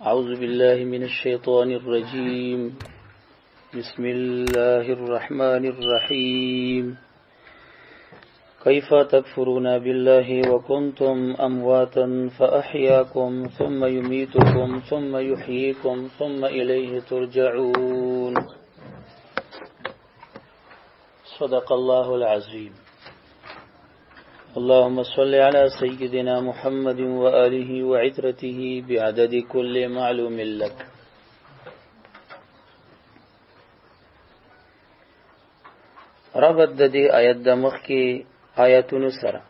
أعوذ بالله من الشيطان الرجيم. بسم الله الرحمن الرحيم. كيف تكفرون بالله وكنتم أمواتا فأحياكم ثم يميتكم ثم يحييكم ثم إليه ترجعون. صدق الله العظيم. اللهم صل على سيدنا محمد وآله وعترته بعدد كل معلوم لك. ربط د دې آیت د مخ کې آیاتونو سره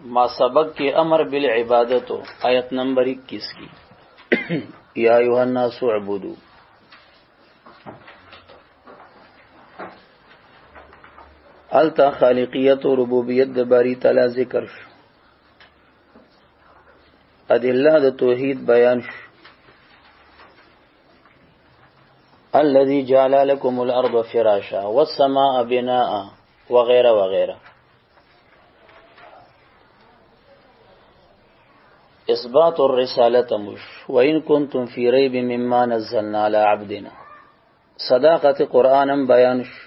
ما سبق کې امر بالعبادت آیت نمبر 21 کی یا ایها الناس اعبدوا. التا خالقیت و ربوبیت د باری تعالی ذکر شو، ادله د توحید بیان شو. الذي جعل لكم الارض فراشا والسماء بناء وغيره وغيره. اثبات الرسالة مش وان كنتم في ريب مما نزلنا على عبدنا. صداقت قرآنم بیان شو،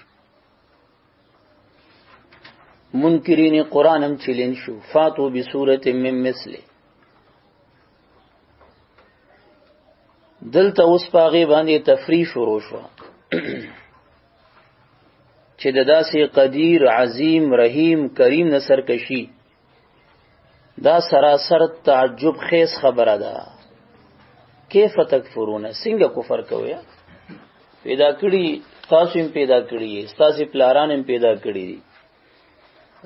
منکرین قرآنم چلن شو. فاتو بسورة من مثله. دلته اوس پاغي باندې تفریح شروع شو چې د داسې قدیر عظیم رحیم کریم نصر کشي دا سراسر تعجب خیز خبره ده. کیف تکفرون، څنګه کفر کوي؟ پیدا کړی تاسو هم پیدا کړی، تاسو پلاران هم پیدا کړی،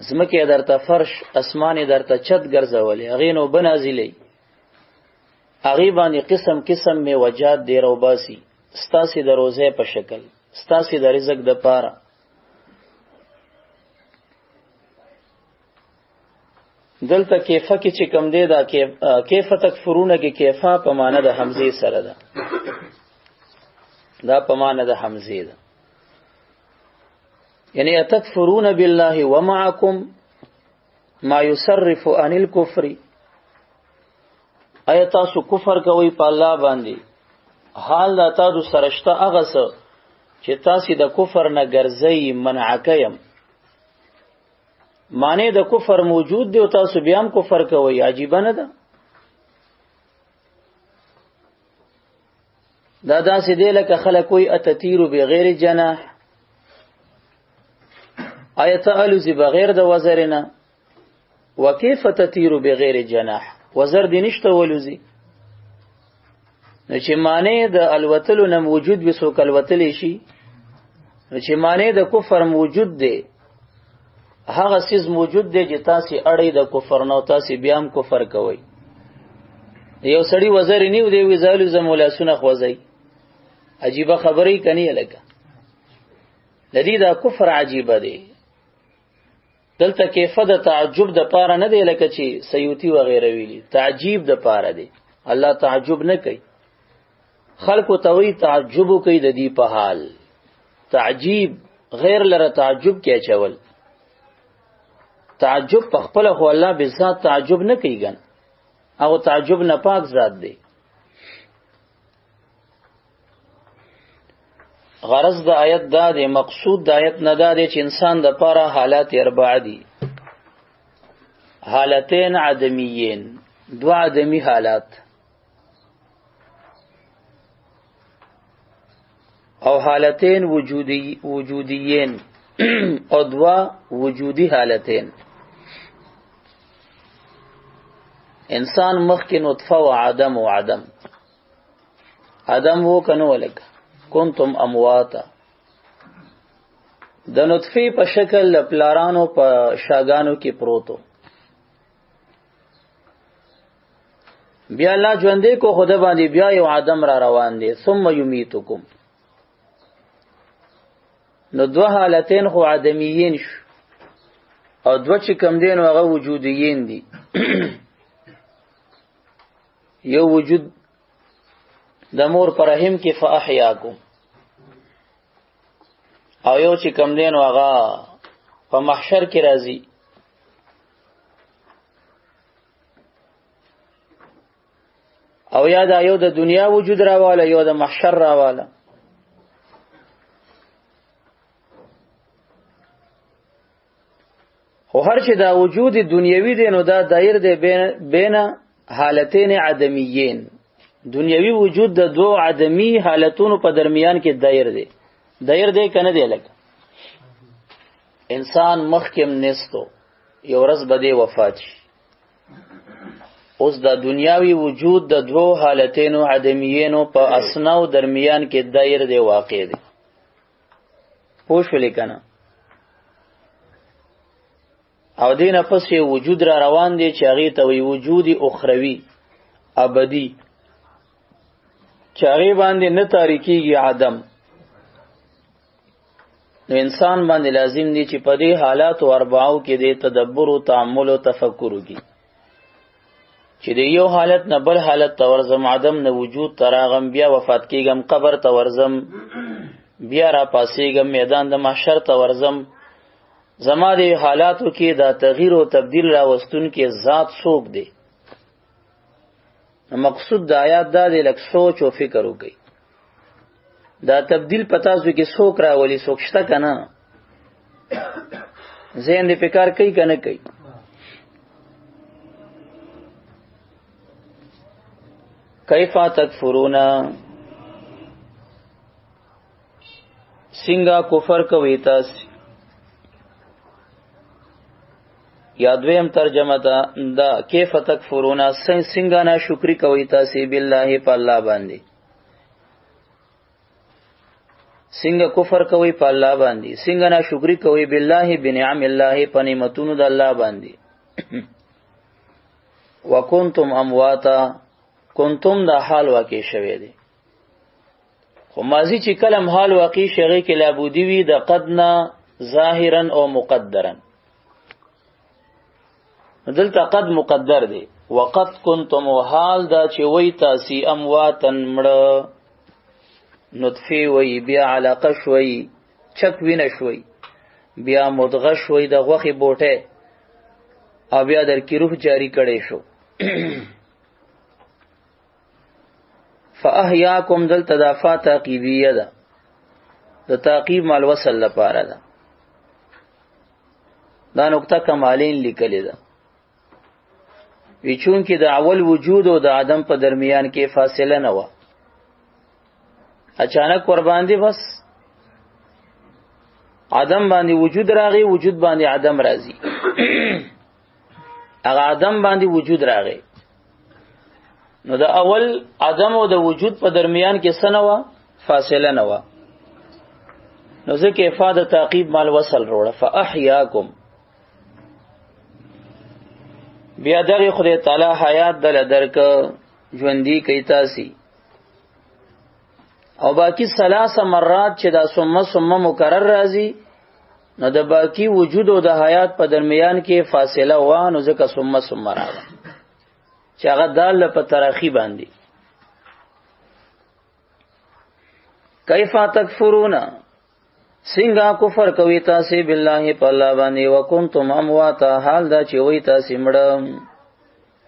زمکه درته فرش اسمان درته چت ګرځولې، هغه نو بنازلې، هغه باندې قسم قسم می وجات دی رو باسی، ستاسې د روزه په شکل، ستاسې د رزق د پاره. دلته کیفه کې چې کم دی دا کیفه تکفرونه کې کیفه په معنی د حمزه سره ده، دا په معنی د حمزه ده. یعنی اتکفرون بالله ومعکم ما يصرف عن الكفر. آیا تاسو کفر کوي په الله باندې، حال دا تاسو سرشته هغه څه چې تاسو د کفر نه ګرځي منع کوي. معنی د کفر موجود دی او تاسو بیا هم کفر کوي، عجیب نه ده؟ دا داسې دی لکه خلک وي اتتیرو بغیر جناح. آیا تعالوزی بغیر د وزر نه؟ وکیف تتیرو بغیر جناح، وزر دی نشته ولوزی. نو چې معنی د الوتلو نه موجود به څوک الوتلی شي، نو چې معنی د کفر موجود دی هغه سیز موجود دی چې تاسو اړې د کفر نو تاسو بیا هم کفر کوئ. یو سړی وزر نیو دی وی زالو زمولا سونه خوځي، عجیبه خبرې کني لکه لدی دا کفر عجیبه دی. دلته کیفه د تعجب د پاره نه دی لکه چې سیوطی و غیره ویلي، تعجیب د پاره دی. الله تعجب نه کوي، خلقو توي تعجب کوي د دې په حال. تعجیب غیر لره تعجب کې چول، تعجب په خپل خو الله به ذات تعجب نه کوي ګن، هغه تعجب نه پاک ذات دی. غرض د آیت دا دی، مقصود د آیت نه دا دی چې انسان د پاره حالات اربع دي. حالتین عدمیین، دو عدمی حالات، او حالتین وجودیین او دو وجودی حالتین. انسان مخکې نطفه و عدم و عدم، عدم وو کنو ولکه کنتم امواتا، د نطفه په شکل پلارانو په شاګانو کې پروتو. بیا الله ژوندې کو خود باندې بیا یو عدم را روان دي. ثم یمیتکم، نو دو حالتین خو عدمیین شو، او دو چې کم دین هغه وجودیین دي. یو وجود د مور پر رحم کې فاحیاکم، او یو چې کم دین هغه په محشر کې راځي او یا دا یو د دنیا وجود راواله یو د محشر راواله. خو هر چې دا وجود دنیوي دی نو دا دایر دی بین حالتین عدمیین. دنیوي وجود د دو عدمی حالتونو په درمیان کې دایر دی کنه دی لکه انسان مخکم نستو یو ورځ به دی وفات شي. اوس د دنیاوی وجود د دو حالتینو عدمیینو په اسناو درمیان کې دایر دی واقع دی. پوه شولې کنه؟ او دینه پس یو وجود را روان دی چې هغه ته وی وجود اخروی ابدی چې هغه باندې نه تاریکیږي عدم. نو انسان باندې لازم دی چې په دې حالات او اربعو کې د تدبر او تامل او تفکر وکړي چې د یو حالت نه بل حالت تورزم عدم نه وجود تراغم بیا وفات کېږم قبر تورزم بیا را پاسېږم میدان د محشر تورزم. زما د حالاتو کې دا تغییر او تبدیل راوستون کې ذات څوک دی. مقصود د آیات دا دی لکه سوچ او فکر وکړي دا تبدیل پتا سو کې څوک راولي څوک شته کنه ذهن دې فکر کوي کنه کوي. کیفا تکفرون څنګه کفر کوي تاسو. یا دویم ترجمه دا کیف تکفرون څنګه ناشکری کوي تاسو بالله په الله باندې. څنګه کفر کوي په الله باندې څنګه ناشکری کوي بالله بنعم الله په نعمتونو د الله باندې. وکنتم امواتا کنتم دا حال واقع شوه دی. خو ماضی چې کلم حال واقع شغه کې لابودی وی د قدنا ظاهرا او مقدرا. دلته قد مقدر دی. وقد کنتم حال دا چې وی تاسی امواتن مړه نطفه وی بیا علاقه شوی چک وینه شوی بیا مدغه شوی د غوخي بوټه او بیا در کی روح جاری کړي شو. فاحیاکم دل تدافع تعقیبیه ده د تعقیب مال وصل لپاره ده. دا نقطه کمالین لیکلې ده وی چون کې د اول وجود او د عدم په درمیان کې فاصله نه و. اچانک ور باندې بس عدم باندې وجود راغی وجود باندې عدم راځي هغه عدم باندې وجود راغی نو د اول عدم او د وجود په درمیان کې سنه و فاصله نه و. نو ځکه افاده تعقیب مال وصل وروړه. فاحیاکم بیا دغه خدای تعالی حیات دل درک ژوندۍ کوي تاسو او باقی 3 مرات چې دا ثم مکرر راځي نو د باقی وجود او د حیات په درمیان کې فاصله و نو ځکه ثم راغله چې هغه دال په تراخی باندې. کیفا تکفرون څنګه کفر کوي تاسو بالله په الله باندې وکنتم امواتا حال دا چې وای تاسو مړه.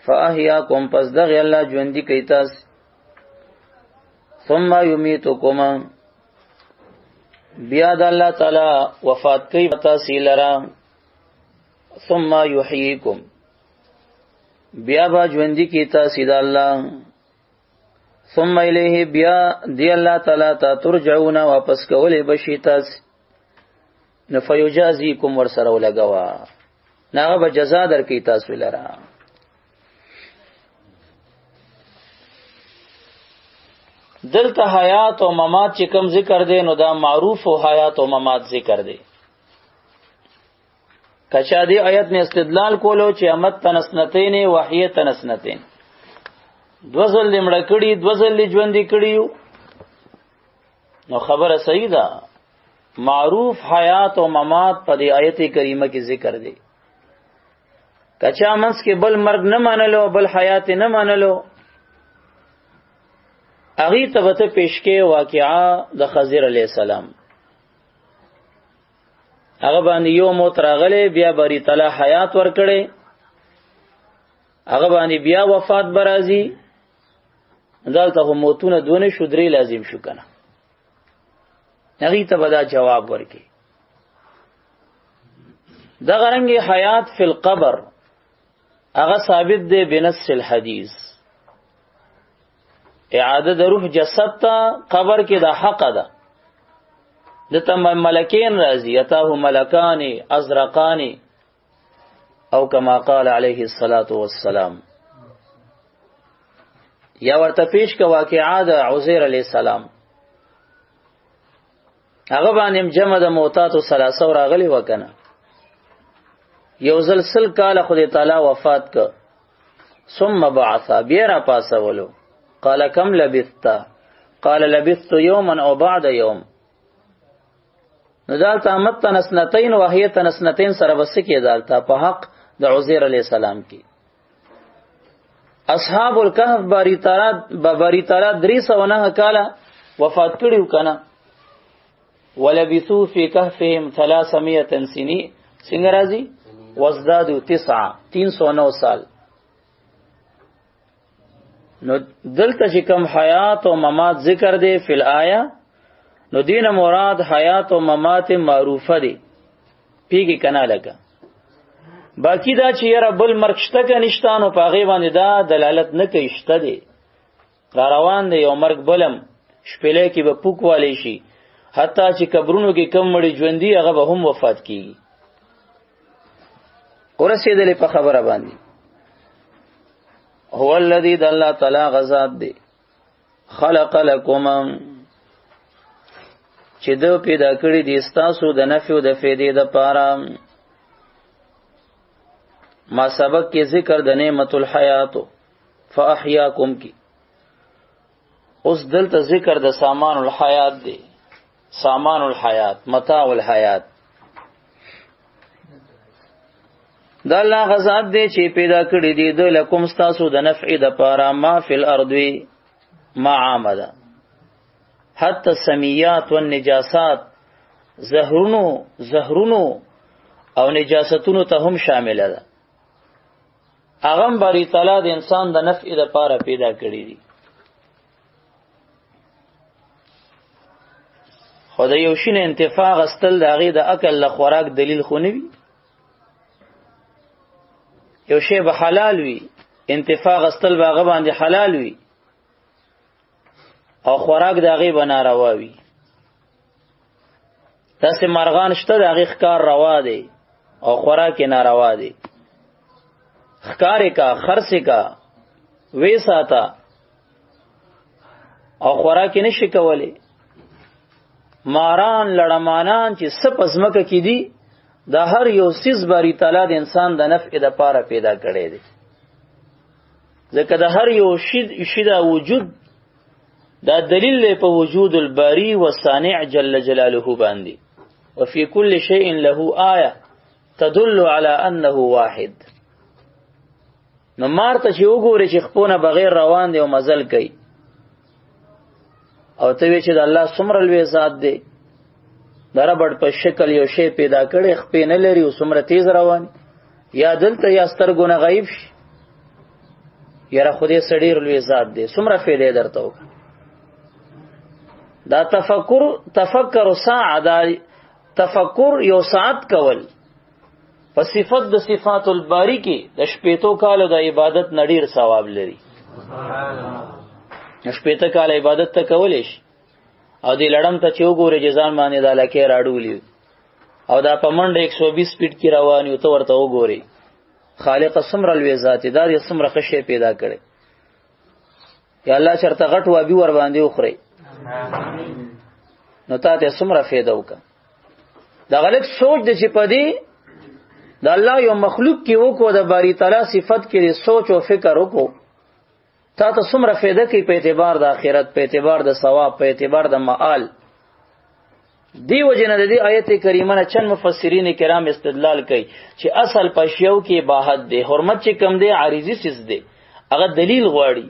فاحیاکم پس دغه الله ژوندۍ کوي تاسو ثم یمیتکم بیا د الله تعالی وفات کوي تاسو لرا ثم یحییکم بیا با ژوندۍ کوي تاسو د الله ثم الیه بیا دی الله تعالی ته ترجعون واپس کولې بشی تاسو نفیجازیکم ورسره ولګوا ناغه به جزا درکې تاسو لرا. دلته حیات او ممات چې کوم ذکر دی نو دا معروف او حیات او ممات ذکر دی. کچا دی آیت نے استدلال کولو چې امت تنسنتین وحیه تنسنتین دوزل لمړه کړي دوزل ژوندې کړي نو خبره صحیح ده. معروف حیات او ممات په دې آیت کریمه کې ذکر دی. کچا منس کې بل مرګ نه مانلو بل حیات نه مانلو اغي تبته پیشکې واقعا د خضر علی السلام هغه باندې یو موت راغله بیا بری تعالی حیات ورکړي هغه باندې بیا وفات برازي دلته موتونه دونه شو درې لازم شو کنه هغه ته بدا جواب ورکي دا غرنګي حیات فی القبر هغه ثابت دی بنص الحدیث اعاده د روح جسد ته قبر کې دا حق ده د تم ملکین راځي اتاه ملکان ازرقان او کما قال علیه الصلاة والسلام یا ورته پیش کا واقعا د عزیر علیہ السلام هغه باندې جمع د موتات 300 راغلی وکنه یو زلسل کال خدای تعالی وفات ک ثم بعث بیا را پاسولو قال كم لبثت قال لبثت يوما او بعد يوم نزالتا متن سنتين وهي سنتين سره بس کې دالتا په حق د عزیر علیہ السلام کی اصحاب الكهف باری تعالی 309 کاله وفات کړیو کنه ولبثوا في كهفهم 300 سنين څنګه راځي وازدادوا 309 سال نو دلته چې کوم حیات او ممات ذکر دی فی الایا نو دین مراد حیات او ممات معروفه دی پیږي کنه لګه باقی دا چې یره بل مرګ شته که نشته نو په هغې باندې دا دلالت نه کوي شته دی را روان دی یو مرګ بلم شپېلی کې به پوک والی شي حتی چې قبرونو کې کم مړي ژوندي هغه به هم وفات کیږي ورسېدلې په خبره باندې هو الذي د الله تعالی غزاد دی خلق لكم چې دو پیدا کړی دي ستاسو د نفع او د فایدې د پاره ما سبق کې ذکر د نعمت الحیات فاحیاکم کی اوس دلته ذکر د سامان الحیات دی سامان الحیات متاع الحیات دا الله غزاد دی چې پیدا کړی دی د لکم ستاسو د نفع د پاره ما فی الارض ما عامده حتی السمیات والنجاسات زهرونو او نجاستونو ته هم شامل ده اغم باری تعالی د انسان د نفع د پاره پیدا کړی دي خدای یو شین انتفاع غستل د هغې د عقل له خوراک دلیل خو نه وي یو شی به حلال وي انتفاع غستل به هغه باندې حلال وي او خوراک د هغې به ناروا وي داسې مرغان شته د هغې ښکار روا دی او خوراک یې ناروا دی خکارے کا خرسے کا ویسا تا او خوراکی نشی کولی ماران لړمانان چې سپ ازمکه کی دی دا هر یو سیز باری تعالی د انسان د نفع د پاره پیدا کړی دی ځکه د هر یو شی دا وجود دا دلیل دی په وجود الباری والصانع جل جلاله باندې وفي كل شيء له آیه تدل على انه واحد نو مارته چې وګوري چې خپونه بغیر روان دی او مزل کوي او ته وی چې د الله څومره لوی ذات دی د ربړ په شکل یو شی پیدا کړي خپې نه لري او څومره تیز روان یا دلته یا سترګو نه غیب شي یاره خدای سړی لوی ذات دی څومره فایده درته وکړه دا تفکر ساعه دا تفکر یو ساعت کول په صفت د صفات الباری کې د شپېتو کالو د عبادت نډیر ثواب لري شپېته کال عبادت ته کولی شي او دی لړم ته چې وګورې چې ځان باندې دا لکې راډولي او دا په منډه 120 سپیډ کې روان یو ته ورته وګورې خالق څومره لوی ذات دی دا یې څومره ښه شی پیدا کړی یا الله چېرته غټ وابي ور باندې وخورئ نو تا ته څومره فایده وکړه دا غلط سوچ دی چې په دې د الله یو مخلوق کې وکړو د باری تعالی صفت کې سوچ او فکر وکړو تا ته څومره فایده کوي په اعتبار د آخرت په اعتبار د ثواب په اعتبار د معال دی وجنه د دې آیت کریمه نه چند مفسرین کرام استدلال کوي چې اصل پښیو کې باحت دی حرمت چې کم دی عارضی سیس دی هغه دلیل غواړي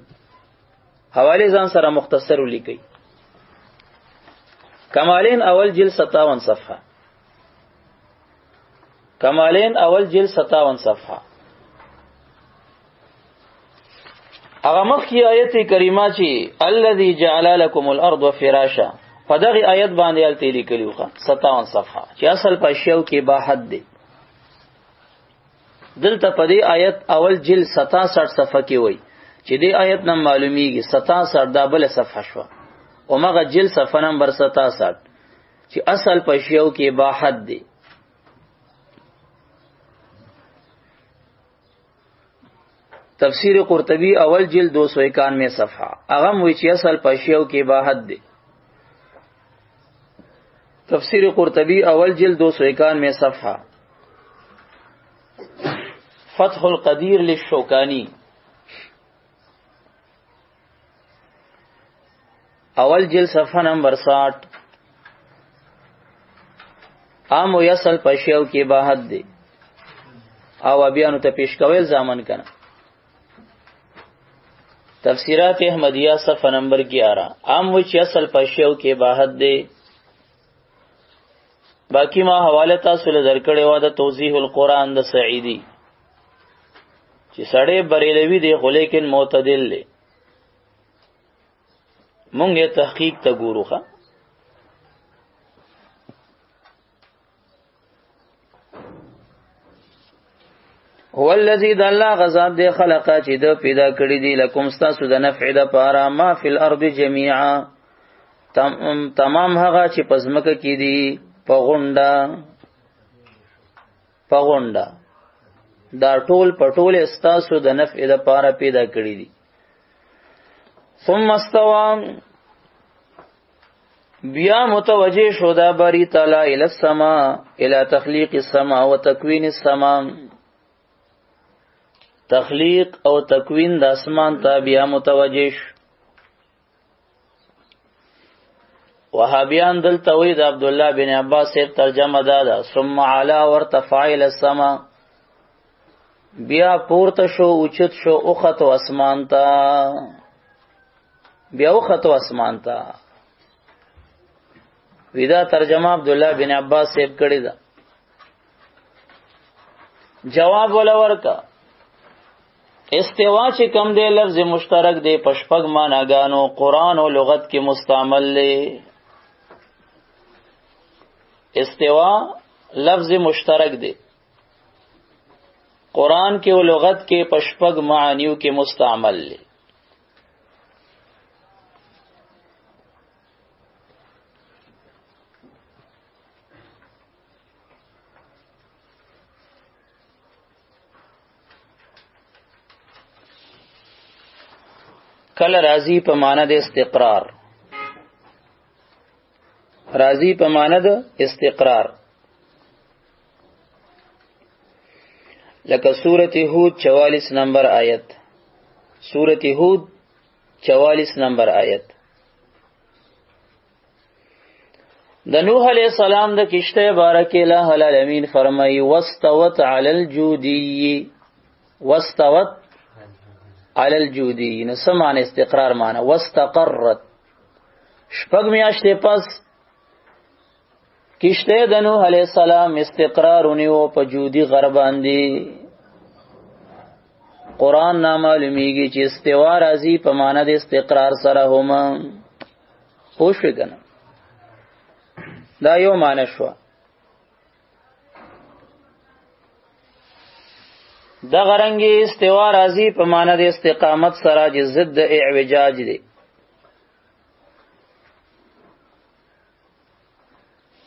حواله ځان سره مختصر ولیکي کمالین اول جلد 57 صفحه کمالین اول جلد 57 صفحه هغه مخکې آیت کریمه چې الذي جعل لكم الارض فراشا په دغه آیت باندې الته لیکلیو 57 صفحه چې اصل په شیو کې با حد دی. دلته په دې آیت اول جل 67 صفحه کې وای چې دې آیت نه معلومیږي 67 دا بل صفحه شو او مغه جل صفحه نمبر 67 چې اصل په شیو کې با حد دی. تفسیر قرطبی اول جلد 291 صفحه هغه وی چې اصل په شیو کې با حد دی. تفسیر قرطبی اول جلد 291 صفحه. فتح القدیر للشوکانی اول جلد صفحه نمبر 60 عام و یصل پشیو کې با حد دی او بیانو ته پیش کوي ځامن کنه. تفسیرات احمدیہ صفحہ نمبر 11 عام و چې اصل پشیو کې با حد دی. باقی ما حواله تاسو له درکړې و د توضیح القرآن د سعیدی چې سړی بریلوی دی خو لیکن معتدل دی. مونږ یې تحقیق ته ګورو ښه. هو الذی د الله غذاب دی خلقا چې د پیدا کړی دی لکم ستاسو د نفع د پاره ما فی الارض جميعا تمام هغه چې پزمکه کې دی په غونډه دا ټول پټول ستاسو د نفع د پاره پیدا کړی دی. ثم استوى بیا متوجه شو دا باری تعالی الی السما الی تخلیق السما و تکوین السما تخلیق او تکوین د اسمان ته بیا متوجه شو. وهابیان دلته وی د عبد الله بن عباس ترجمه دا ثم علا ورتفع الى السما بیا پورته شو اوچت شو اوخت اسمان ته بیا اوخت اسمان ته. ودا ترجمه عبد الله بن عباس سیب کړی دا. جواب ولا ورکا استوا چې کم دی لفظ مشترک دی پشپګ معناګانو قرآن او لغت کې مستعمل دی. استوا لفظ مشترک دی قرآن کې او لغت کې پشپګ معانیو کې مستعمل دی. کل راضی په معنی د استقرار راضی په معنی د استقرار لکه سورۃ ہود 44 نمبر آیت سورۃ ہود 44 نمبر آیت د نوح علیہ السلام د کشته بارک الہ العالمین فرمای واستوت علی الجودی واستوت علی الجودی نو سمانه استقرار معنی واستقرت شپږ میاشتې پس کشته د نوح علیہ السلام استقرار ونیو په جودی غر باندې. قرآن نامعلومیږي چې استوا راځي په معنی د استقرار سره هم پوښښ کنه دا یو معنی شو. دا غرنګي استوا راځي په معنی د استقامت سره چې ضد اعوجاج دی.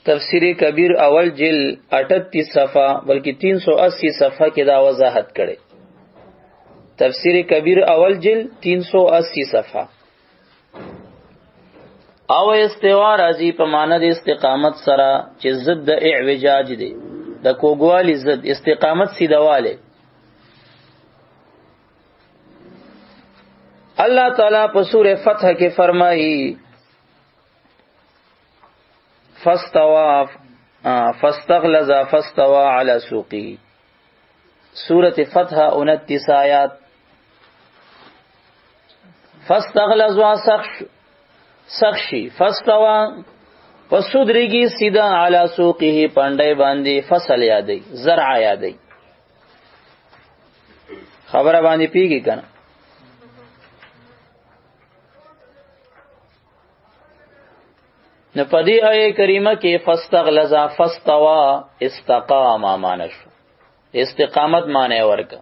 تفسیر کبیر اول جل 38 صفحه بلکہ 380 صفحه کې دا وضاحت کړي. تفسیر کبیر اول جل 380 صفحه او استوا راځي په معنی د استقامت سره چې ضد اعوجاج دی د کوګوالی ضد استقامت سیدواله. اللہ تعالیٰ په سورہ فتح کې فرمایي فاستغلظ فاستوى على سوقه. سورۃ فتح 29 آیات. فاستغلظ سخشی فاستوى پسودریږي سیدا علی سوقه پانډای باندې فصل یادای زرع یادای خبره باندې پیږي کنه. نو پدې آیه کریمه کې فاستغلظ فاستوا استقام معنی شو، استقامت معنی ورکا.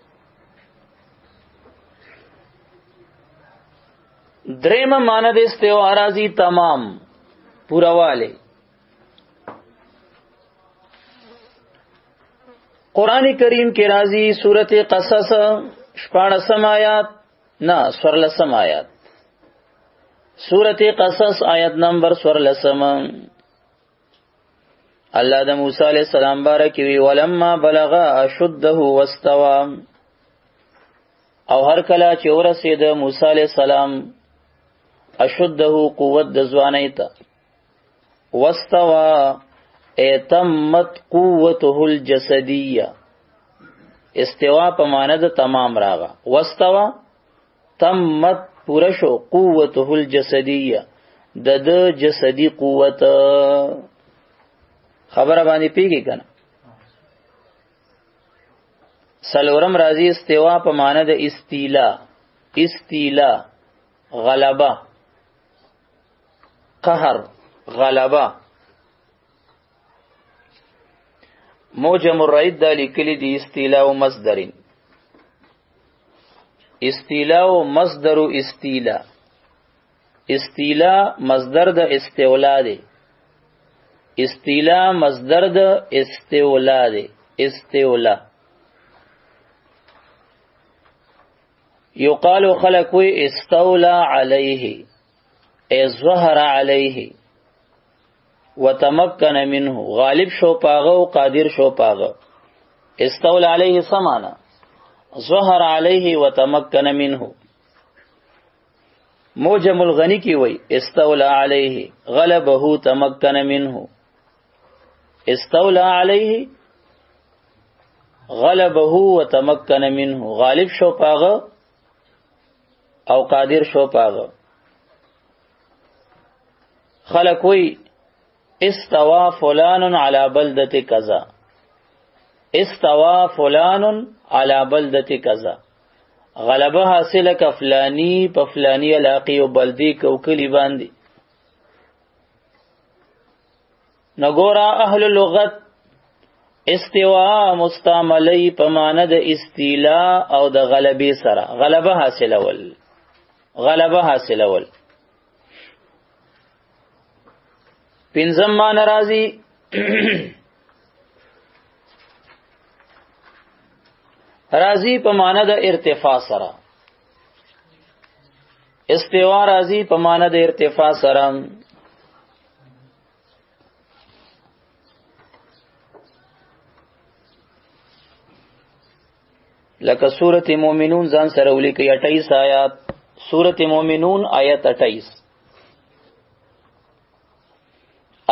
دریم معنی د استوا راځي تمام پورواله. قرآن کریم کې راځي سورۃ قصص 14 آیات نه 14 آیات، سورۃ قصص آیت نمبر 14. الله د موسی علیہ السلام بارک وی ولما بلغ اشده واستوى، او هر کله چې ورسید موسی علیہ السلام اشده قوت د ځوانۍ ته، واستوى اتمت قوته الجسدیه، استوا په معنی د تمام راغه، واستوى تمت پورا شو قوته الجسدیه د جسدی قوت. خبره باندې پیږي کنه. سلورم راځي استوا په معنی د استیلا، استیلا غلبه، قهر، غلبه. موجم الرئید دا لیکلی دی استیلا و مصدرین، استیلا و مصدر استیلا، استیلا مصدر د استولا دی، استیلا مصدر د استولا دی، استولا. یقال خلق وی استولا علیه ای ظهر علیه وتمکن منه، غالب شو پاغه و قادر شو پاغه. استولا علیه سمانا ظهر علیه وتمکن منه. موجم الغنی کی وی استولا علیه غلبه تمکن منه، استولا علیه غلبه وتمکن منه، غالب شو پاغه او قادر شو پاغه. خلق وی استوا فلان علی بلدت کذا، استوا فلان علی بلدت کذا، غلبه حاصل ک فلانی په فلانی علاقه او بلدی کو کلی باندې. نګورا اهل لغت استوا مستعملی په معنی د استیلا او د غلبې سره، غلبه حاصلول، غلبه حاصلول. پنځم معنی راځي راځي په معنی د ارتفاع سره، استوا راځي په معنی د ارتفاع سره. لکه سورۃ مومنون ځان سره ولیکي 28 آیات، سورۃ مومنون آیت 28.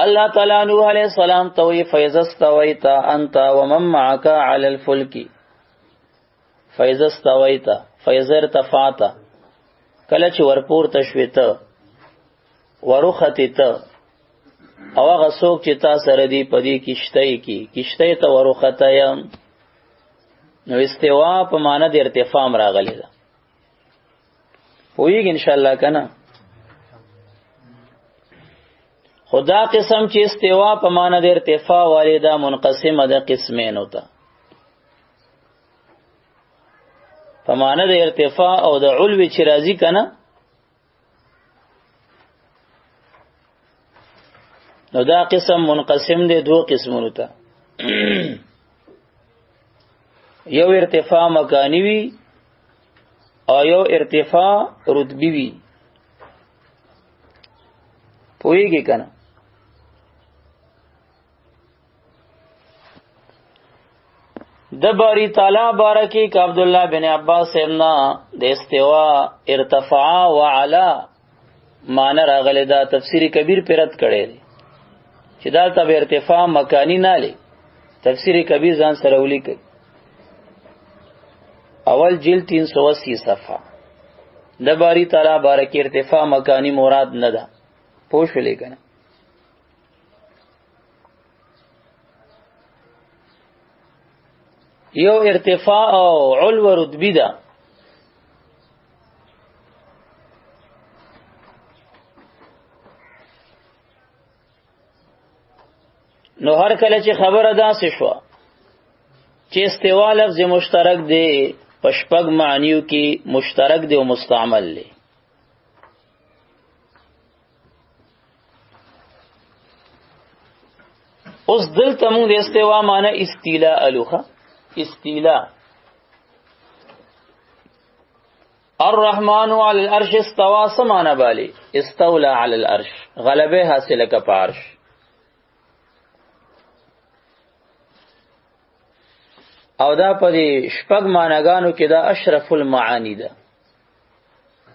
اللہ تعالی نوح علیہ السلام توی فیض استویت انت ومن معك علی الفلک، فیض استویت فیض ارتفعت، کله چې ورپور تشویت ورختی ته، او هغه څوک چې تا سره دی په دې کشته کې، کشته ته ورخته یم. نو استوا په معنی د ارتفاع راغلی ده، پوهیږي ان شاء الله کنه. خدا قسم چې استوا په معنی د ارتفاع والده منقسمه ده قسمین ہوتا، په معنی د ارتفاع او د علو چې راځي کنه، نو دا قسم منقسم دي دو قسمونو ته. یو ارتفاع مکانی وی او یو ارتفاع رتبی وی، پوهیږي کنه. د باری تعالی بارکی ک عبداللہ بن عباس ابنا د استوا ارتفاع وعلا معنی راغلی دا تفسیر کبیر پیرت کړي دي چې دا تب ارتفاع مکانی نه لې. تفسیر کبیر ځان سره ولیکي اول جلد 380 صفحه. د باری تعالی بارکی ارتفاع مکانی مراد نه ده، پوښ ولیکنه. یو ارتفاع او علو رتبی ده. نو هر کله چې خبره داسې شو چې استوا لفظ مشترک دی پشپگ معنیو کې مشترک دی او مستعمل دی. اوس دلته موږ د استوا معنی استیلا الوخه استیلا. الرحمن علی العرش استوا سمانا بالی استولا علی العرش غلبه حاصله کا پارش. او دا په شپږ معناګانو کې دا اشرف المعانی ده.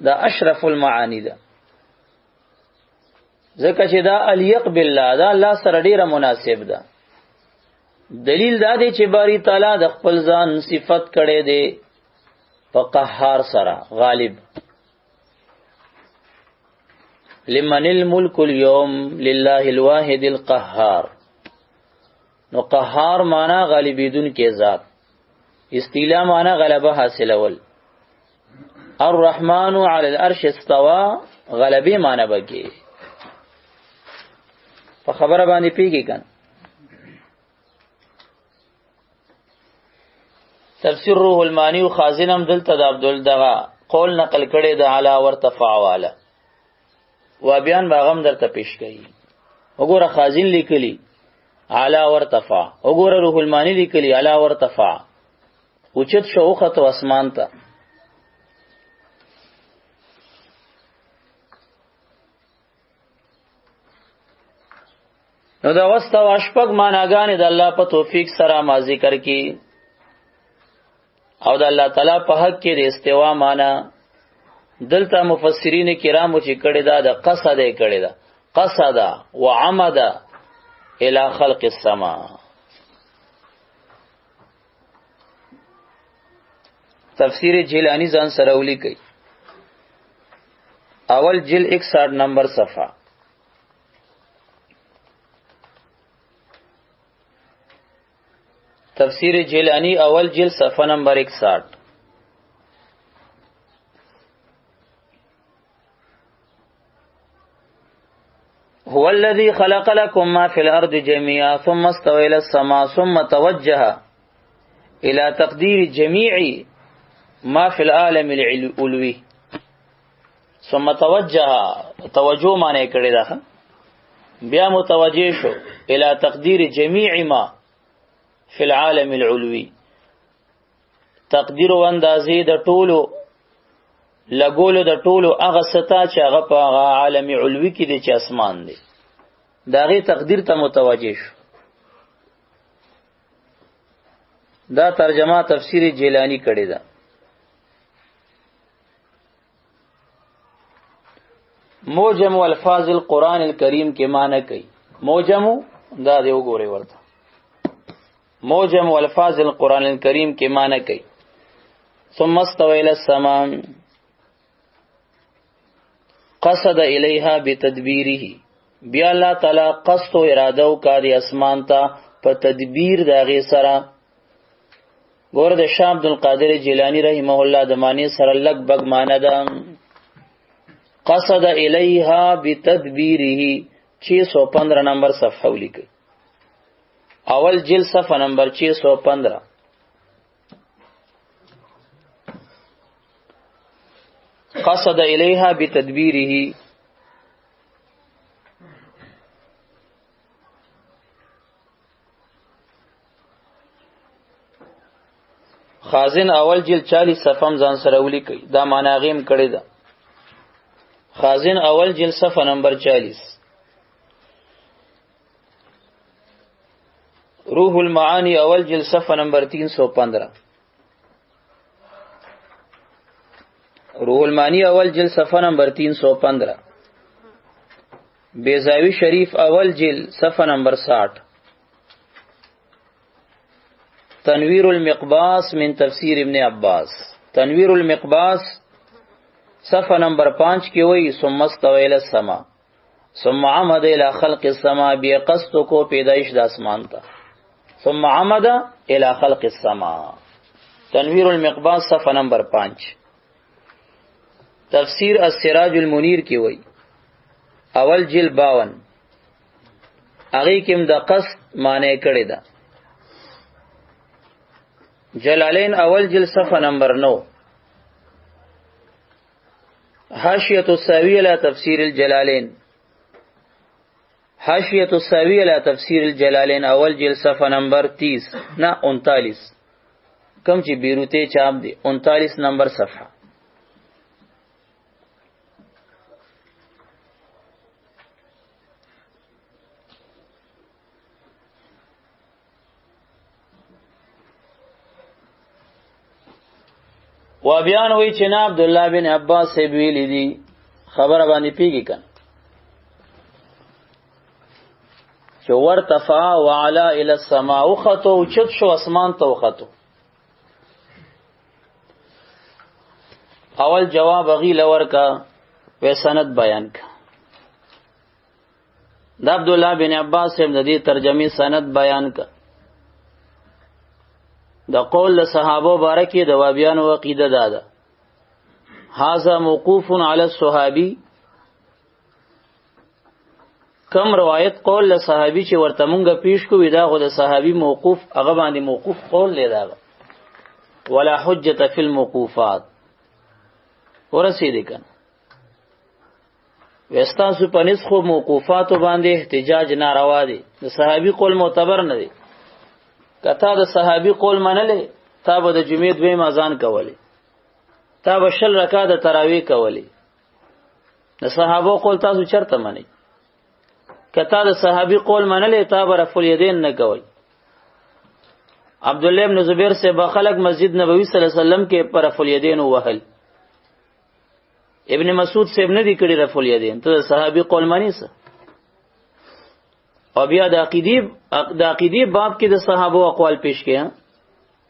دا اشرف المعانی ده ځکه چې دا الیق بالله دا الله سره ډیره مناسب ده. دلیل دا دی چې باری تعالی د خپل ځان صفت کړي دی په قهار سره غالب. لمن الملك اليوم لله الواحد القهار. نو قهار معنا غالبیدون کې ذات، استیلا معنا غلبه حاصلول. الرحمن علی العرش استوى غلبه معنا بږي. په خبره باندې پیږي کنه. تفسیر روح المانی او خازنم دلته د عبدالدغه قول نقل کړي د علا ورتفع والا و بیان باغم درته پیش کړي. وګوره خازن لیکلی علا ورتفع، وګوره روح المانی لیکلی علا ورتفع، اوچت شو خط اسمان ته. نو دا واسطه واشپک معناګانې د الله په توفیق سره ما ذکر کی او د الله تعالی په حق کې د استوا معنا دلته مفسرین کرامو چې کړي دا د قصد یې کړي دا قصد وعمد الى خلق السما. تفسیر جیلانی ځان سره ولیکي اول جل 61 نمبر صفحه. تفسیر جیلانی اول جل صفحہ نمبر 61. هو الذي خلق لكم ما في الارض جميعا ثم استوى الى السماء ثم توجه الى تقدير جميع ما في العالم العلوي. ثم توجه توجه معنی کړی دا بیا متوجه شو الى تقدير جميع ما فی العالم العلوی، تقدیر و اندازې د ټولو لګولو د ټولو هغه ستا چې هغه په هغه عالم علوی کې دی چې اسمان دی دا غي تقدیر ته متوجه شو. دا ترجمه تفسیر جیلانی کړی ده. موجم الفاظ القرآن الکریم کې معنی کوي. موجم دا دی وګورئ ورته موجم والفاظ القرآن الکریم کے معنی کئی. ثم استوى الى السماء قصد الیها بتدبیره، بیا اللہ تعالی قصد و ارادو کا دی اسمان تا په تدبیر داغی سرا. گورد شاه عبدالقادر جیلانی رحمه الله د معنی سره لگ بگ معنی دا قصد الیها بتدبیره 615 نمبر صفحه ولیکي. اول جل صفحہ نمبر 615. قصد الیها بتدبیره خازن اول جل 40 صفحه ځان سره ولیکي. دا معنی غیم کړی دا خازن اول جل صفحہ نمبر 40. روح المعانی اول جل صفحہ نمبر 315. روح المعانی اول جل صفحہ نمبر 315. بیضاوی شریف اول جل صفحہ نمبر 60. تنویر المقباس من تفسیر ابن عباس، تنویر المقباس صفحہ نمبر 5 کی وئی ثم استوى الى السماء ثم عمد الى خلق السماء، بے قصد کو پیدائش د اسمان تا ثم عمد الى خلق السماء. تنویر المقباس صفحہ نمبر 5. تفسیر السراج المنیر کی وئی اول جل 52. هغه کې د قصد معنی کړی ده. جلالین اول جلد صفحه نمبر 9. حاشیۃ الساوی علی تفسیر الجلالین، حاشیۃ الساوی علی تفسیر الجلالین اول جلد صفحه نمبر 30 نه 39 کم چې بیروته چاپ دی 39 نمبر صفحه. و بیان وی چې نه عبد الله بن عباس سے ویلی دي خبره باندې پیږي کنه چې ورتفع وعلى الى السماء وخطو چت شو اسمان ته وخطو. اول جواب غی لور کا و سند بیان کا. د عبد الله بن عباس سے د دې ترجمه سند بیان کا. د قول صحابه بارکی د وابیان و عقیده دادا هاذا موقوف علی الصحابی. کم روایت قول صحابی چې ورته مونږه پیش کوی دا غو د صحابی موقوف هغه باندې موقوف قول لیدا ولا حجت فی الموقوفات ورسید کنه وستا سو پنځ خو موقوفات باندې احتجاج ناروا دی. د صحابی قول معتبر نه دی. کتا د صحابی قول منلې تا به د جمعې دویم اذان کولی، تا به 20 رکعات تراویح کولی. د صحابه قول تاسو چرته منئ؟ کتا د صحابی قول منلې تا به رفع الیدین نه کوي. عبد الله ابن زبیر سے بخلق مسجد نبوی صلی الله علیه وسلم کې پر رفع الیدین وهل. ابن مسعود سے ابن دی کړي رفع الیدین. ته صحابی قول مانی څه؟ او بیا د عقیدی باب کې د صحابه اقوال پیش کړي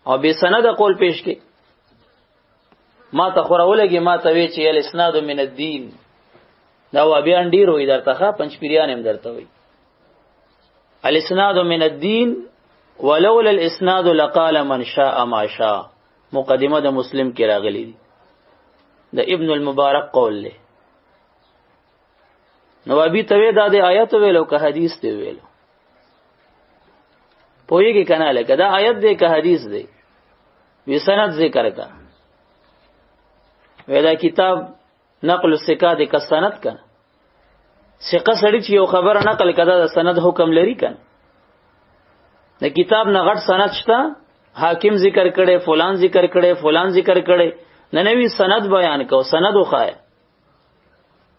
او به سند اقوال پیش کړي. ما ته خورولګي ما ته وی چې الاسناد من الدین دا و بیا ډیر وې درته پنځ پیریان هم درته وي الاسناد من الدین ولولا الاسناد لقال من شاء ما شاء. مقدمه د مسلم کې راغلي دي د ابن المبارک قول له. نو ابي ته دا د آیت ویلو که حدیث دی ویلو پوېږي کنه لکه دا آیت دی که حدیث دی وی سند ذکر کا ودا کتاب نقل الثقه د کسند کنه ثقه سړی چې یو خبره نقل کړه د سند حکم لري کنه. د کتاب نه غټ سند شته حاکم ذکر کړي فلان ذکر کړي فلان ذکر کړي نه نوی سند بیان کو سند وخای.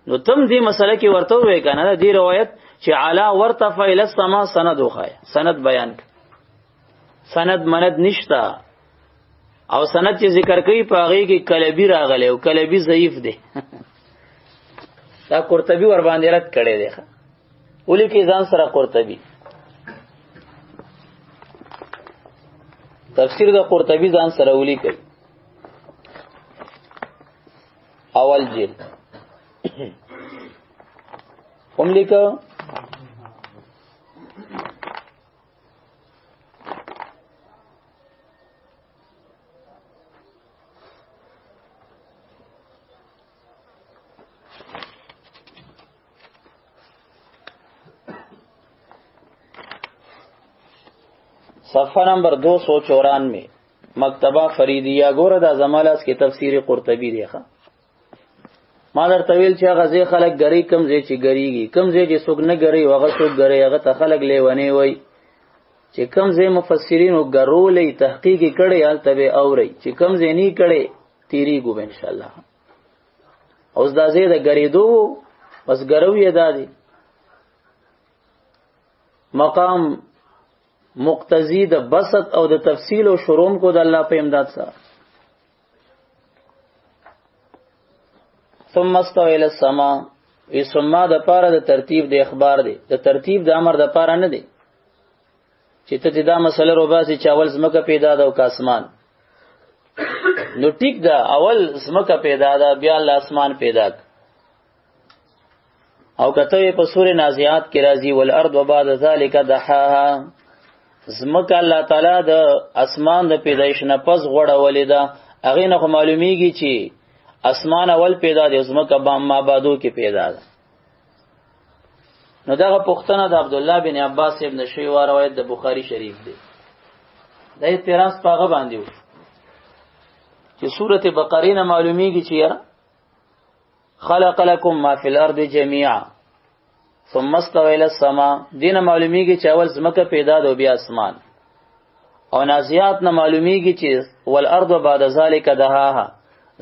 نو تم دې مسله کې ورته وې کنه دې روایت چې علا ورتفع الى السما سند وخای سند بیان ک. سند مند نشتا او سند چې ذکر کوي په هغه کې کلبی راغلی او کلبی ضعیف دی. دا قرطبی ور باندې رد کړي دی ولې کې ځان سره قرطبی تفسیر د قرطبی ځان سره ولي کوي اول جلد هم لیکو صفحہ نمبر 294 مکتبہ فریدیہ گورہ دا زمالاس کی تفسیر قرطبی دیکھا. ما در طویل چې غزه خلق غری کم زی چې غریږي کم زی چې سوګ نه غری وغه سوګ غری هغه ته خلق لیونی وای چې کم زی مفسرین او غرولې تحقیق کړي حال تبه اوري چې کم زی نه کړي تیری ګو ان شاء الله. اوس دا زی د غریدو بس غروي دادی مقام مقتضی د بسط او د تفصیل او شروم کو د الله په امداد سره. ثم استوى الى السماء وی ثم د پاره د ترتیب د اخبار دی د ترتیب د امر د پاره نه دی چې ته دا مسله روباسي چاول زمکه پیدا ده او کاسمان نو ټیک دا اول زمکه پیدا ده بیا الله اسمان پیدا او کته په سورې نازعات کې راځي والارض وبعد ذلك دحاها زمکه الله تعالی د اسمان د پیدایش نه پس غوړه ولیدا اغه نه معلومیږي چې اسمان اول پیدا دی زمکه ما بعدو کې پیدا ده. نو دغه پوښتنه د عبد الله بن عباس ابن شیخ روایت د بخاری شریف دی. د اعتراض پاغه باندې و چې سورته بقره نه معلومیږي چې یاره خلق لكم ما فی الارض جميعا ثم استوى الى السماء، دینه معلومیږي چې اول زمکه پیدا ده او بیا اسمان. او نازیات نه معلومیږي چې والارض بعد ذلك دهاها،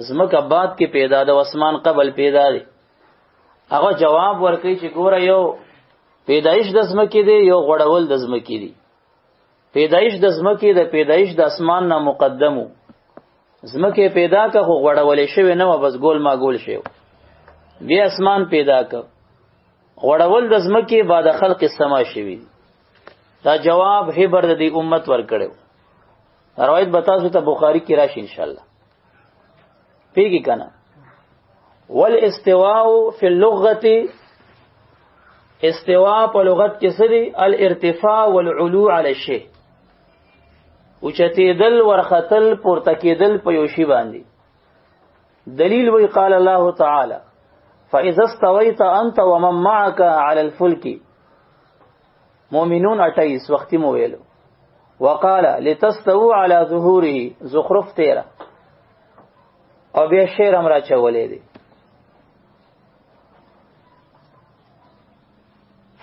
زمکه بعد کې پیدا ده او اسمان قبل پیدا دی. هغه جواب ورکړي چې ګوره یو پیدایش د زمکه دی، یو غړول د زمکه دی. پیدایش د زمکه د پیدایش د اسمان نه مقدمو، زمکه پیدا که خو غړولې شوی نه و، بس ګول ما ګول شو. بیا اسمان پیدا که غړول د زمکه بعد خلق السما شوی. دا جواب هبر د دې امت ورکړو. روایت بتاسو ته بخاری کې راشي ان شاء الله. پیږي کنه. والاستواء فی اللغة، استواء په لغت کې څه دی؟ الارتفاع والعلو علی الشیء، اوچتېدل ورختل پورته کېدل په یو شی باندې. دلیل وی قال الله تعالی فاذا استويت انت ومن معك على الفلك، مؤمنون 28 وختي مو ویلو. وقال لتستووا على ظهوره، زخرف 13. او بیا شعر هم را چولې دی.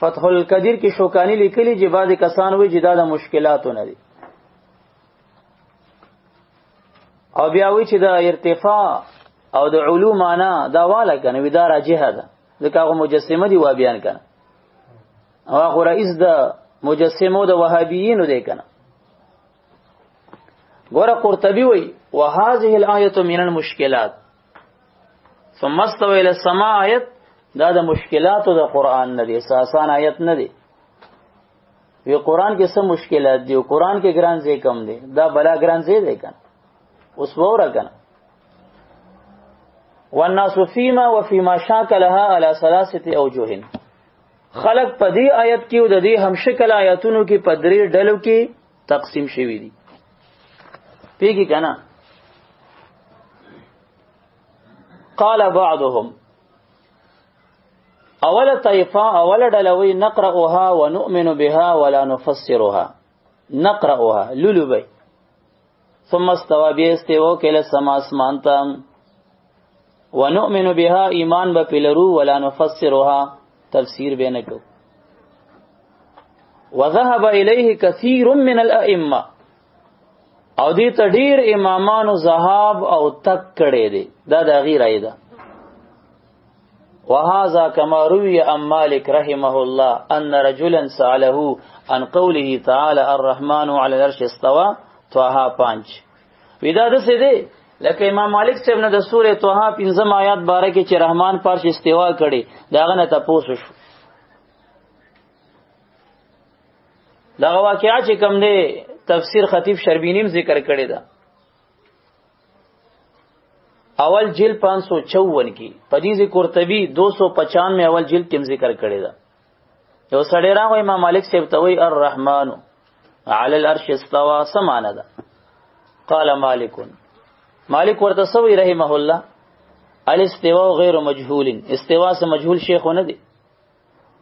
فتح القدیر کې شوکانی لیکلی چې بعض کسان وی چې دا د مشکلاتو نه دي، او بیا وی چې دا ارتفاع او د علو معنا دا والا کنه وی دا راجحه ده، ځکه هغه مجسمه دی و بیان کنه، او هغه رئیس د مجسمو د وهابیینو دی کنه. ګوره قرطبی وی وهذه الايه من المشکلات ثم استوى الى السماء، آیت دا د مشکلاتو د قران نه دی، آسان آیت نه دی. وی قران کې څه مشکلات دي، قران کې ګران ځای کم دی، دا بلا ګران ځای دی کنه. اوس وره کنه والناس فيما وفيما شاكلها على ثلاثه اوجه، خلق په دې آیت کې او د دې هم شکل آیاتونو کې په درې ډلو کې تقسیم شوی دي. پیږي کنه. قال بعضهم، اول طائفه اول ډلوي نقرأها ونؤمن بها ولا نفسرها، نقرأها لولوبي، ثم استوى بيستوى كلا السماء اسمانتا، ونؤمن بها ایمان بپلرو ولا نفسرها تفسیر بینکو. وذهب الیه کثیر من الائمه، او دې ته ډیر امامانو ذهاب او تک کړي دي، دا د غیر ایده. وهذا كما روي عن مالك رحمه الله ان رجلا سأله عن قوله تعالى الرحمن على العرش استوى، طه 5. ودا د څه دی لکه امام مالک صاحب نه د سوره طه 5 آیات باره کې چې رحمان پارش استوا کړي داغه نه تاسو شو. دا واقعا چې کوم دی تفسیر خطیب شربینیم ذکر کړی دا. اول جلد 554 کی حدیث قرطبی 295 اول جلد کې ذکر کړی دا. یو سړی راغی امام مالک صاحب ته وی الرحمن علی العرش استوى، سمانه ده. قال مالک ورته سوی رحمه الله الاستواء غیر مجهول، استواء سے مجهول شیخ نه دی.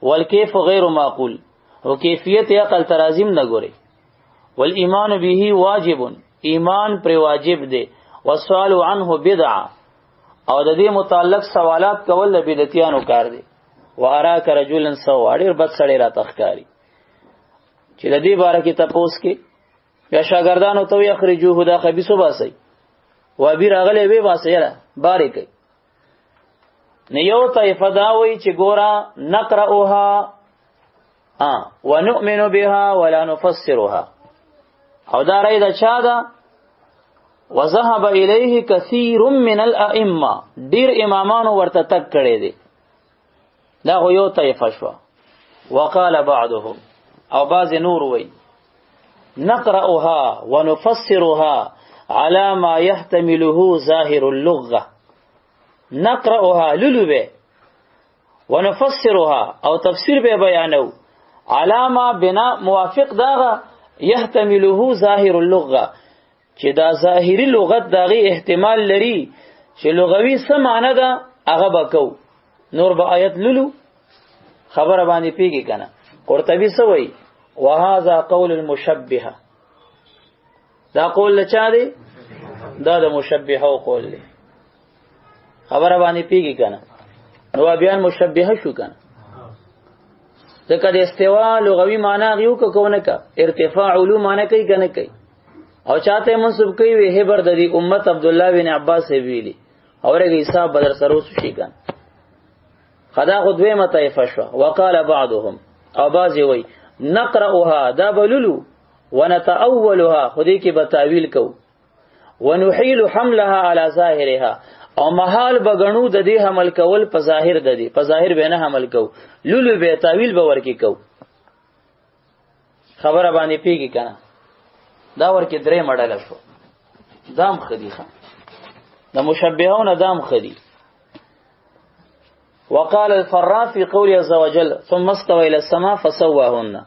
والکیف غیر معقول، او کیفیت عقل ترازیم نه ګوري. والایمان به واجب، ایمان پر واجب دی. والسؤال عنه بدعه، او د دې متعلق سوالات کول د بدعتیانو کار دی. واراک رجلا سوا، ډیر بد سړی را تخکاری چې د دې باره کې تپوس کې یا شاګردانو ته یخرجوه دا خبيثو باسي و ابي راغله وی باسي را بارې کوي. نه یو طائفه دا وی چې ګورا نقرأها ونؤمن بها ولا نفسرها، او دا رای دا چا دا وذهب الیه کثیر من الائمه، ډیر امامانو ورته تک کړي دي. دا یو طائفه شو. وقال بعضهم، او بعض نور وی نقرأها ونفسرها على ما يحتمله ظاهر اللغة، نقرأها لولوبه ونفسرها او تفسیر به بیانو على ما بنا موافق داغه يحتمله ظاهر اللغة، چې دا ظاهری لغت داغي احتمال لري چې لغوي څه معنی ده هغه بکو. نور به آیت لولو خبر باندې پیږي کنه. قرطبي سوئی وهذا قول المشبهه، دا قول لچا دی؟ دا د مشبهه او قول دی. خبر باندې پیږي کنه. نو بیان مشبهه شو کنه. ځکه د استوا لغوي معنی غيو کو نه کا، ارتفاع علوم معنی کوي کنه کوي. او چاته منسوب کوي وی هبر د دې امت عبد الله بن عباس ویلي اورګه حساب بدر سروس شي کنه. خدا خدوی مطایفه شو. وقال بعضهم او بعضی وی نقرأها دا بللو ونتأولها خودی کی بتاویل کو ونحیل حملها على ظاهرها او محال بغنو د دې حمل کول په ظاهر د دې په ظاهر به نه حمل کو لولو به تاویل به ورکی کو. خبره باندې پیږي کنه. دا ورکی درې مډاله شو. دام خدیخه د مشبهون دام خدی. وقال الفراء في قوله عز وجل ثم استوى إلى السماء فسواهن.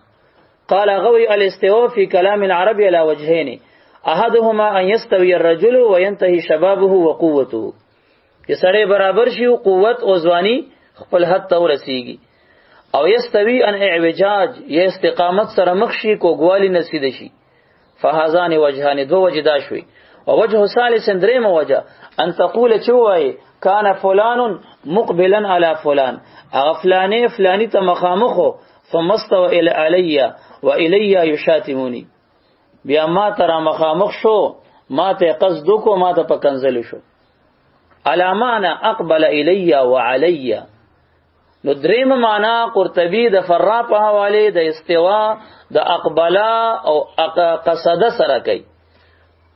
قال غوي الاستواء في كلام العرب على وجهين احدهما ان يستوي الرجل وينتهي شبابه وقوته، چې سړی برابر شي او قوت او ځواني خپل حد ته ورسیږي، او يستوي ان اعوجاج یا استقامت سره مخ شي کوګوالی نسید شي. فهذان وجهان دو وجدا شوي. ووجه ثالث دریم وجه ان تقول چوي كان فلان مقبلا على فلان، اغفلانه فلانی ته مخامخو ثم استوى الى علي والي يشاتموني، بیا ما ترا مخامخ شو ما ته قصد کو ما ته پکنزل شو. علامانا اقبل الي وعلي. نو دریم معنا قرطبی د فرا په حواله د استوا د اقبلا او قصد سره کوي.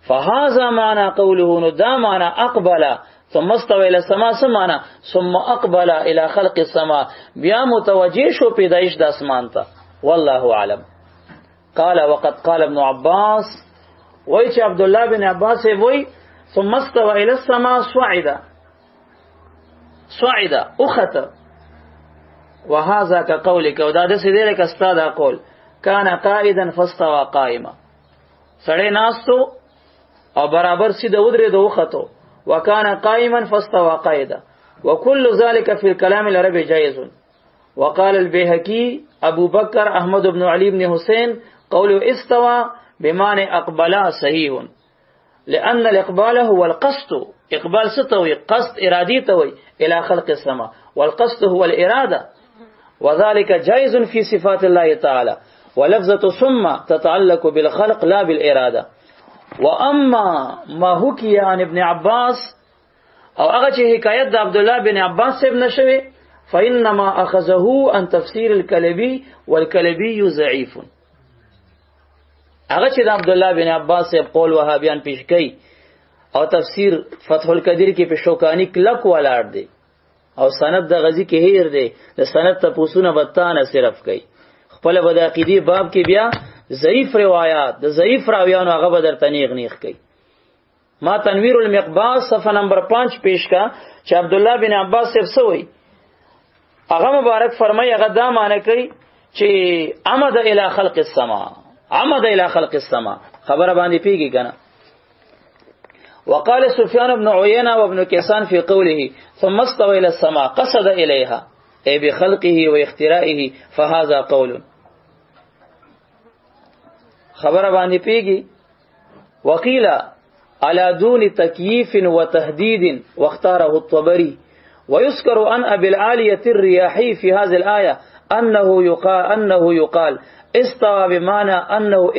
فهذا معنى قوله، نو دا معنا اقبل ثم استوى الى السماء سمانا ثم اقبل الى خلق السماء، بیا متوجه شو پیدایش د اسمان ته. والله اعلم. قال وقد قال ابن عباس، وای چې عبد الله بن عباس وای ثم استوى الى السماء صعد اخت، وهذا كقولك، ودا د سیده لک استاد قول كان قائدا فاستوى قائما، سړی ناستو او برابر سیده ودرې دو خطو، وكان قائما فاستوى قائدا، وكل ذلك في الكلام العربي جائز. وقال البيهقي ابو بكر احمد بن علي بن حسين قوله استوى بمعنى اقبل صحيح، لان الاقبال هو القصد. اقبال ستوي قصد ارادي توي الى خلق السماء، والقصد هو الاراده، وذلك جائز في صفات الله تعالى، ولفظة ثم تتعلق بالخلق لا بالاراده. واما ما حكي عن ابن عباس، او هغه چې حکایت د عبد الله بن عباس صاحب نشوي، فانما اخذه عن تفسير الكلبي والكلبي ضعيف. هغه چې د عبد الله بن عباس صاحب قول وهابیان پیش کړي او تفسیر فتح القدیر کې په شوکانی کلک ولاړ دی، او سند د غزی کې هیر دی، د سند ته پوسونه بتانه صرف کوي. خپل بد عقیدی باب کې بیا ضعیف روایات د ضعیف راویانو هغه بدر تنیغ نیغ کوي. ما تنویر المقباس صفحه نمبر 5 پیش کا چې عبد الله بن عباس صاحب سوئی هغه مبارک فرمای هغه دا معنی کوي چې عمد الی خلق السماء، عمد الی خلق السماء. خبر باندې پیږي کنه. وقال سفيان بن عيينة وابن كيسان في قوله ثم استوى الى السماء قصد اليها اي بخلقه واخترائه، فهذا قول. خبر باندې پیږي. وقيل على دون تكييف وتهديد واختاره الطبري. ويذكر عن ابي العالية الرياحي في هذه الآية انه يقال استوى بمعنى انه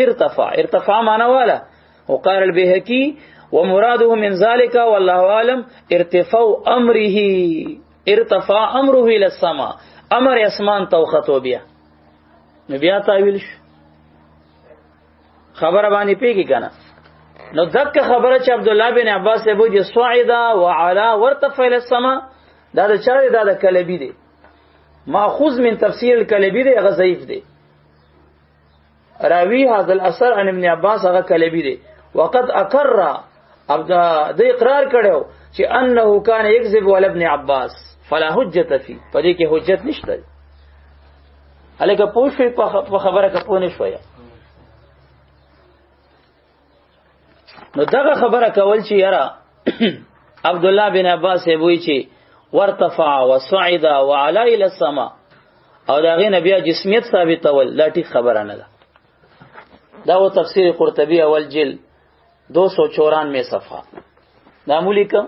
ارتفع معنى والا. وقال البيهقي ومراده من ذلك والله اعلم ارتفاع امره الى السماء، امر اسمان توختو بیا نو بیا تاویل شو. خبر باندې پیږي کنه. نو دک خبره چې عبد الله بن عباس ابو جي صعد وعلى وارتفع الى السماء، دا د چاره دا د کلبی دی، ماخوذ من تفسیر الکلبی دی، هغه ضعیف دی. راوی هذا الاثر عن ابن عباس هغه کلبی دی. وقد اقر ابدا د اقرار کړو چې انه کان یکذب علی ابن عباس فلا حجت فی، پدې کې حجت نشته. الګه پوښې په خبره کې پونه شویا. نو دغه خبره کول چې یاره عبد الله بن عباس وی چې ورتفع وصعد وعلى الى السماء، او دا غي نبی جسمیت ثابتول لا ټیک خبره نه ده. دا و تفسیر قرطبی اول جلد 294 صفحه. دا مولیکم